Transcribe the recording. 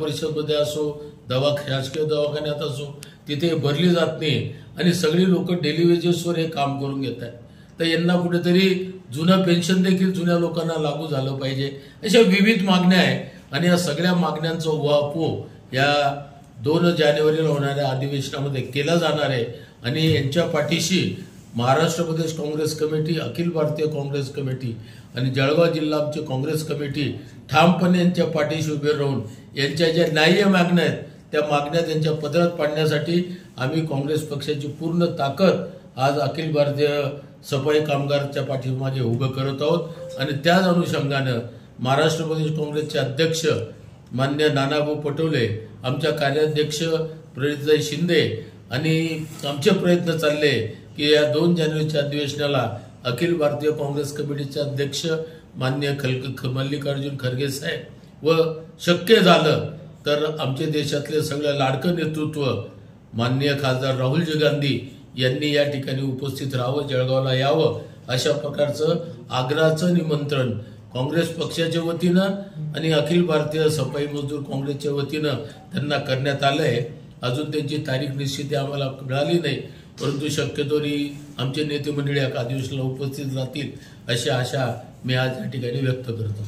परिषदमध्ये असो, शासकीय दवाखान्यात असो, तिथे भरली जात नाही आणि सगळी लोक डेली वेजेसवर हे काम करून घेत आहेत. तर यांना कुठेतरी जुनं पेन्शन देखील जुन्या लोकांना लागू झालं पाहिजे. अशा विविध मागण्या आहे आणि या सगळ्या मागण्यांचा उहापोह या 2 जानेवारीला होणाऱ्या अधिवेशनामध्ये केला जाणार आहे आणि यांच्या पाठीशी महाराष्ट्र प्रदेश काँग्रेस कमिटी, अखिल भारतीय काँग्रेस कमिटी आणि जळगाव जिल्हा आमची काँग्रेस कमिटी ठामपणे यांच्या पाठीशी उभे राहून यांच्या ज्या न्याय्य मागण्या आहेत त्या मागण्या त्यांच्या पदरात पाडण्यासाठी आम्ही काँग्रेस पक्षाची पूर्ण ताकद आज अखिल भारतीय सफाई कामगारच्या पाठीमागे उभं करत आहोत आणि त्याच अनुषंगानं महाराष्ट्र प्रदेश काँग्रेसचे अध्यक्ष मान्य नानाभाऊ पटोले, आमच्या कार्याध्यक्ष प्रणितताई शिंदे आणि आमचे प्रयत्न चालले की या 2 जानेवारीच्या अधिवेशनाला अखिल भारतीय काँग्रेस कमिटीचे अध्यक्ष मान्य मल्लिकार्जुन खरगे साहेब व शक्य झालं तर आमच्या देशातले सगळं लाडकं नेतृत्व माननीय खासदार राहुलजी गांधी यांनी या ठिकाणी उपस्थित राहावं, जळगावला यावं, अशा प्रकारचं आग्रहाचं निमंत्रण काँग्रेस पक्षाच्या वतीनं आणि अखिल भारतीय सफाई मजदूर काँग्रेसच्या वतीनं त्यांना करण्यात आलंय. अजून त्यांची तारीख निश्चित आम्हाला मिळाली नाही, परंतु शक्यतोरी आमचे नेते मंडळी या अधिवेशनाला उपस्थित राहतील अशी आशा मी आज या ठिकाणी व्यक्त करतो.